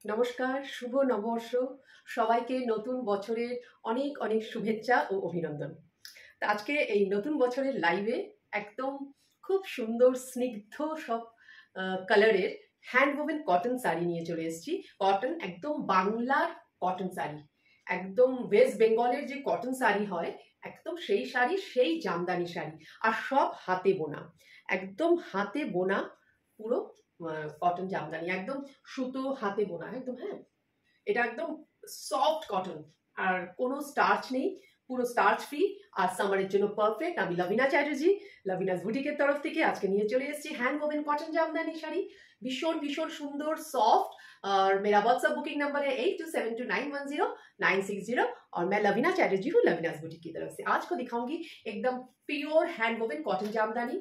নমস্কার, শুভ নববর্ষ। সবাইকে নতুন বছরের অনেক অনেক শুভেচ্ছা ও অভিনন্দন। তো আজকে এই নতুন বছরের লাইভে একদম খুব সুন্দর স্নিগ্ধ সব কালারের হ্যান্ড ওভেন কটন শাড়ি নিয়ে চলে এসেছি। কটন, একদম বাংলার কটন শাড়ি, একদম ওয়েস্ট বেঙ্গলের যে কটন শাড়ি হয় একদম সেই শাড়ি, সেই জামদানি শাড়ি, আর সব হাতে বোনা, একদম হাতে বোনা পুরো কটন জামদানি, একদম সুতো হাতে বোনা একদম। হ্যাঁ, এটা একদম সফট কটন, আর কোনো স্টার্চ নেই, পুরো স্টার্চ ফ্রি, আর সামারের জন্য পারফেক্ট। আমি লভিনা চ্যাটার্জি, লভিনাস বুটিকের তরফ থেকে আজকে নিয়ে চলে এসেছি hand woven cotton Jamdani sari, ভীষণ ভীষণ সুন্দর सॉफ्ट। और मेरा व्हाट्सएप बुकिंग नंबर है 8272910960, और मैं लवीना चैटर्जी हूँ लवीनास बुटीक की तरफ से। आज को दिखाऊंगी एकदम pure hand woven cotton jamdani.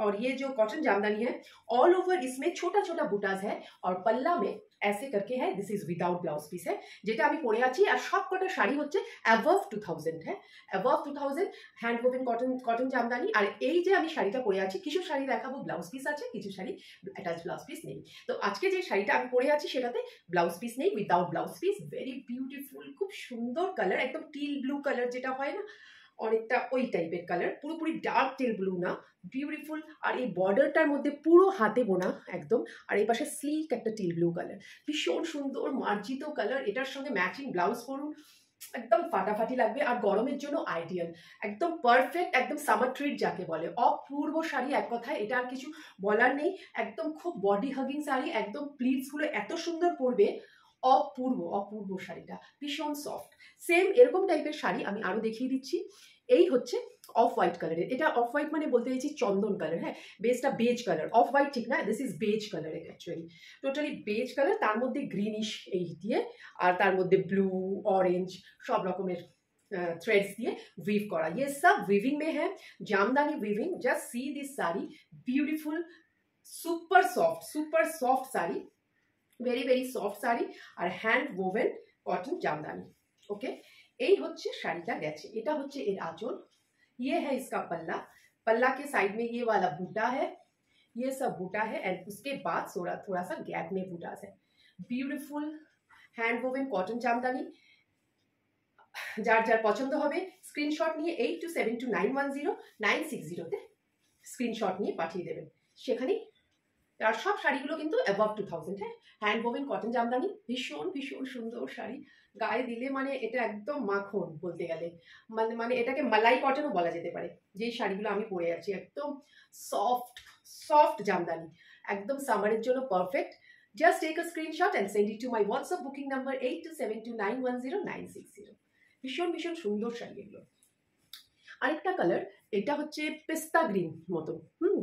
और ये जो कॉटन जामदानी है ऑल ओवर इसमें छोटा छोटा बुटाज है, और पल्ला में ऐसे करके है। This is without blouse piece है, যেটা আমি পরে আছি। আর সবকটা শাড়ি হচ্ছে অ্যাবভ 2000, হ্যাঁ above 2000 hand woven cotton jamdani. আর এই যে আমি শাড়িটা পরে আছি, কিছু শাড়ি দেখাবো ব্লাউজ পিস আছে, কিছু শাড়ি অ্যাটাচ ব্লাউজ পিস নেই। তো আজকে যে শাড়িটা আমি পরে আছি সেটাতে ব্লাউজ পিস নেই, without blouse piece. Very beautiful, খুব সুন্দর কালার, একদম টিল ব্লু কালার যেটা হয় না, অনেকটা ওই টাইপের কালার, পুরোপুরি ডার্ক টিল ব্লু না, বিউটিফুল। আর এই বর্ডারটার মধ্যে পুরো হাতে বোনা একদম, আর এই পাশে স্লিক একটা টিল ব্লু কালার, ভীষণ সুন্দর মার্জিত কালার। এটার সঙ্গে ম্যাচিং ব্লাউজ পরুন, একদম ফাটাফাটি লাগবে, আর গরমের জন্য আইডিয়াল, একদম পারফেক্ট, একদম সামার ট্রিট যাকে বলে। অপূর্ব শাড়ি, এক কথায় এটা আর কিছু বলার নেই। একদম খুব বডি হাগিং শাড়ি, একদম প্লিটসগুলো এত সুন্দর পরবে, অপূর্ব অপূর্ব শাড়িটা, ভীষণ সফট। সেম এরকম টাইপের শাড়ি আমি আরো দেখিয়ে দিচ্ছি। এই হচ্ছে অফ হোয়াইট কালারের, এটা অফ হোয়াইট মানে বলতে চাইছি চন্দন কালার। হ্যাঁ, বেসটা বেজ কালার, অফ হোয়াইট ঠিক না, this is beige colour actually, totally beige colour, তার মধ্যে গ্রিনিশ এই দিয়ে, আর তার মধ্যে ব্লু অরেঞ্জ সব রকমের थ्रेड्स दिए वीव करा। ये सब वीविंग में है, jamdani weaving. Just see this sari, beautiful, super soft sari, very very soft sari, और hand woven cotton jamdani. Okay, এই হচ্ছে শাড়িটা গেছে, এটা হচ্ছে এর আঁচল, ये है इसका पल्ला। पल्ला के साइड में ये वाला बूटा है, ये सब बूटा है, एंड उसके बाद थोड़ा सा गैप में बूटा है। Beautiful hand woven cotton jamdani. যার যার পছন্দ হবে স্ক্রিনশট নিয়ে 8272910960 তে স্ক্রিনশট নিয়ে পাঠিয়ে দেবেন, সেখানেই। আর সব শাড়িগুলো কিন্তু অ্যাবভ 2000, হ্যাঁ, হ্যান্ড ওভেন কটন জামদানি, ভীষণ ভীষণ সুন্দর শাড়ি। গায়ে দিলে মানে এটা একদম মাখন বলতে গেলে, মানে এটাকে মালাই কটনও বলা যেতে পারে। যেই শাড়িগুলো আমি পরে আছি একদম সফট সফট জামদানি, একদম সামারের জন্য perfect. Just take a screenshot and send it to my WhatsApp booking number 8272910960। ভীষণ ভীষণ সুন্দর শাড়ি এগুলো। আরেকটা কালার, এটা হচ্ছে পেস্তা গ্রিন মতো,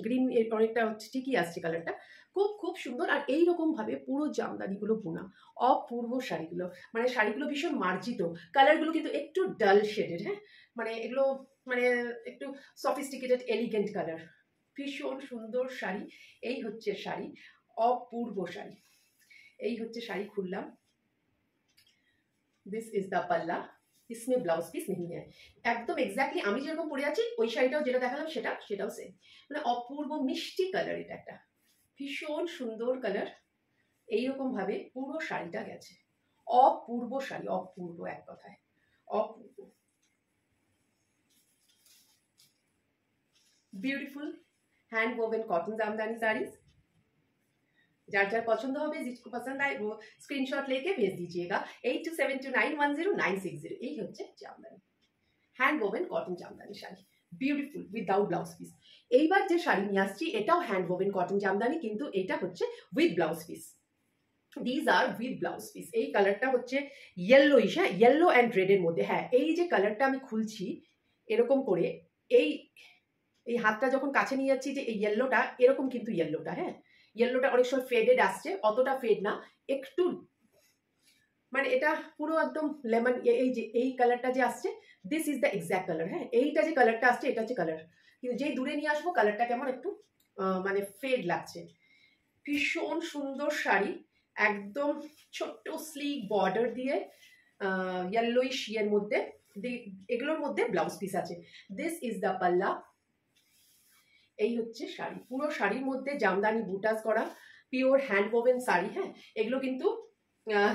গ্রিন অনেকটা হচ্ছে, ঠিকই আসছে কালারটা, খুব খুব সুন্দর। আর এইরকম ভাবে পুরো জামদানিগুলো বোনা, অপূর্ব শাড়িগুলো, মানে শাড়িগুলো ভীষণ মার্জিত, কালারগুলো কিন্তু একটু ডাল শেডেড। হ্যাঁ, মানে এগুলো মানে একটু সফিস্টিকেটেড এলিগেন্ট কালার, ভীষণ সুন্দর শাড়ি। এই হচ্ছে শাড়ি, অপূর্ব শাড়ি। এই হচ্ছে শাড়ি, খুললাম, দিস ইজ দ্য পাল্লা। इसमें ব্লাউজ পিস नहीं है, একদম এক্স্যাক্টলি আমি যেরকম পরে আছি ওই শাড়িটাও যেটা দেখালাম সেটাও সেম, মানে অপূর্ব মিষ্টি কালার। এটা একটা ভীষণ সুন্দর কালার। এইরকম ভাবে পুরো শাড়িটা গেছে, অপূর্ব শাড়ি, অপূর্ব, এক কথায় অপূর্ব। Beautiful hand woven cotton jamdani saris. जार जार पसंद हो, जिसको पसंद आए वो स्क्रीनशॉट लेके भेज दीजिएगा 8272910960। এই হচ্ছে Jamdani, hand woven cotton Jamdani sari, beautiful, without blouse piece. এইবার যে শাড়ি নিয়ে আসছি এটাও হ্যান্ড ওভেন কটন জামদানি, কিন্তু এটা হচ্ছে with blouse piece. These are with blouse piece. এই কালারটা হচ্ছে ইয়েলোইশ, হ্যাঁ, ইয়েলো অ্যান্ড রেডের মধ্যে। হ্যাঁ, এই যে কালারটা আমি খুলছি এরকম করে, এই এই হাতটা যখন কাছে নিয়ে যাচ্ছি, যে এই ইয়েলোটা এরকম, কিন্তু ইয়েলোটা, হ্যাঁ, ইয়েলোটা অনেক সময় ফেডেড আসছে, অতটা ফেড না, একটু মানে এটা পুরো একদম লেমন। এই যে এই কালারটা যে আসছে, this is the exact colour. হ্যাঁ, এইটা যে কালারটা আসছে এটা হচ্ছে কালার, কিন্তু যেই দূরে নিয়ে আসবো কালারটা কেমন একটু মানে ফেড লাগছে। ভীষণ সুন্দর শাড়ি, একদম ছোট্ট স্লিক বর্ডার দিয়ে, ইয়েলোইশ এর মধ্যে, এগুলোর মধ্যে ব্লাউজ পিস আছে। দিস ইজ দ্য পাল্লা। এই হচ্ছে শাড়ি, পুরো শাড়ির মধ্যে জামদানি বুটাস করা, পিওর হ্যান্ড ওভেন শাড়ি। হ্যাঁ, এগুলো কিন্তু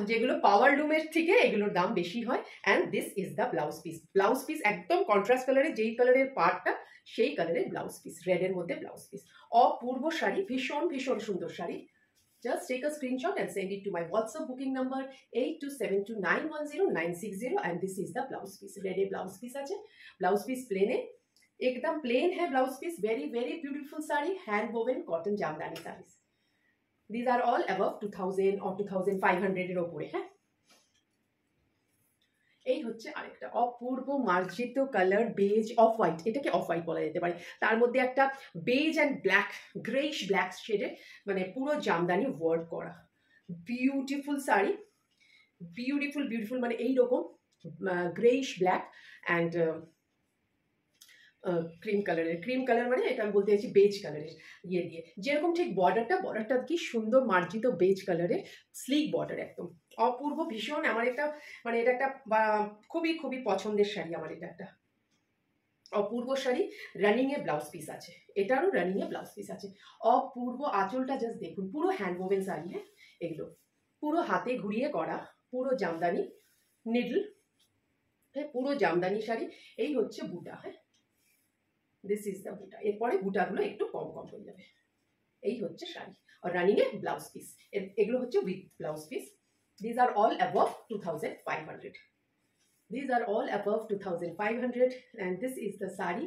যেগুলো পাওয়ার লুমের থেকে এগুলোর দাম বেশি হয়। And this is the blouse piece. Blouse piece একদম কন্ট্রাস্ট কালারের, যেই কালারের পার্টটা সেই কালারের ব্লাউজ পিস, রেডের মধ্যে ব্লাউজ পিস। অপূর্ব শাড়ি, ভীষণ ভীষণ সুন্দর sari. Just take a screenshot and send it to my WhatsApp booking number 8272910960 and this is the blouse piece. Red blouse piece আছে, ब्लाउज पीस प्लेन है, एकदम प्लेन है blouse piece. Very very beautiful sari, hand woven cotton jamdani saris. These are all above 2000 or 2500 এর উপরে। হ্যাঁ, এই হচ্ছে আরেকটা অপূর্ব মার্জিত কালার, বেজ অফ হোয়াইট, এটাকে অফ হোয়াইট বলা যেতে পারে। তার মধ্যে একটা beige and black, greyish black শেডের, মানে পুরো জামদানি ওয়ার্ক করা বিউটিফুল শাড়ি। বিউটিফুল বিউটিফুল, মানে এইরকম গ্রেইশ ব্ল্যাক অ্যান্ড ক্রিম কালারের। ক্রিম কালার মানে এটা আমি বলতে চাইছি বেজ কালারের ইয়ে দিয়ে, যেরকম ঠিক বর্ডারটা কি সুন্দর মার্জিত বেজ কালারের স্লিক বর্ডার, একদম অপূর্ব ভীষণ। আমার এটা মানে এটা একটা খুবই খুবই পছন্দের শাড়ি আমার, এটা একটা অপূর্ব শাড়ি। রানিং এ ব্লাউজ পিস আছে, এটারও রানিং এ ব্লাউজ পিস আছে। অপূর্ব আঁচলটা জাস্ট দেখুন, পুরো হ্যান্ড ওভেন শাড়ি। হ্যাঁ, এগুলো পুরো হাতে ঘুরিয়ে করা, পুরো জামদানি নিডল। হ্যাঁ, পুরো জামদানি শাড়ি। এই হচ্ছে বুটা। হ্যাঁ, দিস ইজ দ্য বুটা। এরপরে বুটাগুলো একটু কম কম হয়ে যাবে। এই হচ্ছে শাড়ি আর রানিং এ ব্লাউজ পিস। এগুলো হচ্ছে with blouse piece. These are all above 2500। These are all above 2500 and this is the sari.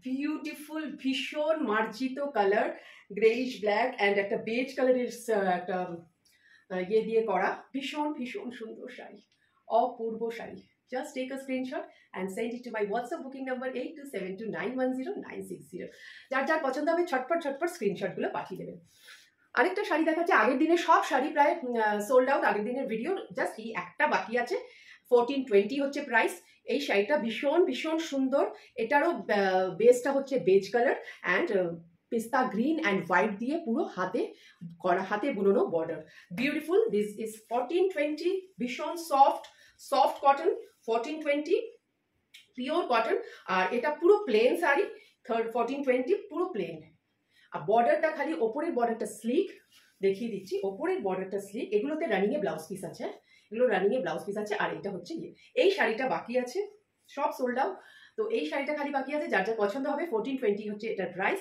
Beautiful ভীষণ মার্জিত কালার, গ্রেইশ ব্ল্যাক অ্যান্ড একটা বেজ কালারের একটা ইয়ে দিয়ে করা, ভীষণ ভীষণ সুন্দর শাড়ি, অপূর্ব sari. Just take a screenshot and send it to my WhatsApp booking number 8272910960. যার যার পছন্দ হবে ছটপট ছটপট স্ক্রিনশটগুলো পাঠিয়ে দেবেন। আরেকটা শাড়ি দেখাচ্ছে, আগের দিনের সব শাড়ি প্রায় সোল্ড আউট, আগের দিনের ভিডিও জাস্ট এই একটা বাকি আছে। 1420 হচ্ছে প্রাইস। এই শাড়িটা ভীষণ ভীষণ সুন্দর। এটারও বেসটা হচ্ছে beige colour and pista green and white দিয়ে পুরো হাতে করা, হাতে বুনোনো বর্ডার। বিউটিফুল। দিস ইজ 1420, ভীষণ soft soft cotton, 1420 pure cotton. আর এটা পুরো প্লেন শাড়ি, 1420 পুরো প্লেন। আর বর্ডারটা খালি ওপরের বর্ডারটা স্লিক, দেখিয়ে দিচ্ছি। ওপরের বর্ডারটা স্লিক, এগুলোতে রানিং এ ব্লাউজ পিস আছে, এগুলো রানিং এ ব্লাউজ পিস আছে। আর এটা হচ্ছে ইয়ে, এই শাড়িটা বাকি আছে, সব সোল্ড আউট। তো এই শাড়িটা খালি বাকি আছে, যার যার পছন্দ হবে 1420 হচ্ছে এটার প্রাইস।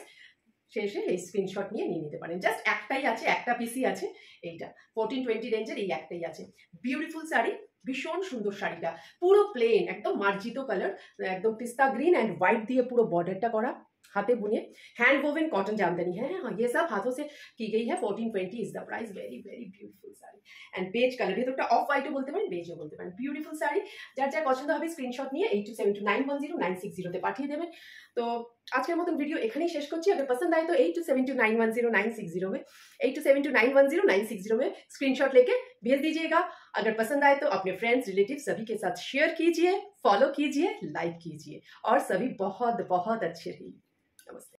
শেষে এই স্ক্রিনশট নিয়ে নিতে পারেন। জাস্ট একটাই আছে, একটা পিসই আছে, এইটা 1420 রেঞ্জের এই একটাই আছে। বিউটিফুল শাড়ি, ভীষণ সুন্দর শাড়িটা, পুরো প্লেন, একদম মার্জিত কালার, একদম पिस्ता ग्रीन एंड व्हाइट दिए पूरा बॉर्डरটা করা, हाथे बुने, हैंड वोवेन कॉटन जामदानी है। हाँ, ये सब हाथों से की गई है। 1420 is the price. Very very beautiful sari and beige colour, ভেতরটা অফ হোয়াইটও বলতে পারেন, বেজও বলতে পারেন। বিউটিফুল শাড়ি, যার যার পছন্দ হবে স্ক্রিনশট নিয়ে 8272910960 তে পাঠিয়ে দেবেন। तो আজকের মতন ভিডিও এখানেই শেষ করছি। अगर पसंद आए तो 8272910960 में 8272910960 में स्क्रीनशॉट लेके भेज दीजिएगा। अगर पसंद आए तो अपने फ्रेंड्स रिलेटिव सभी के साथ शेयर कीजिए, फॉलो कीजिए, लाइक कीजिए और सभी बहुत बहुत अच्छे रहिए। नमस्ते।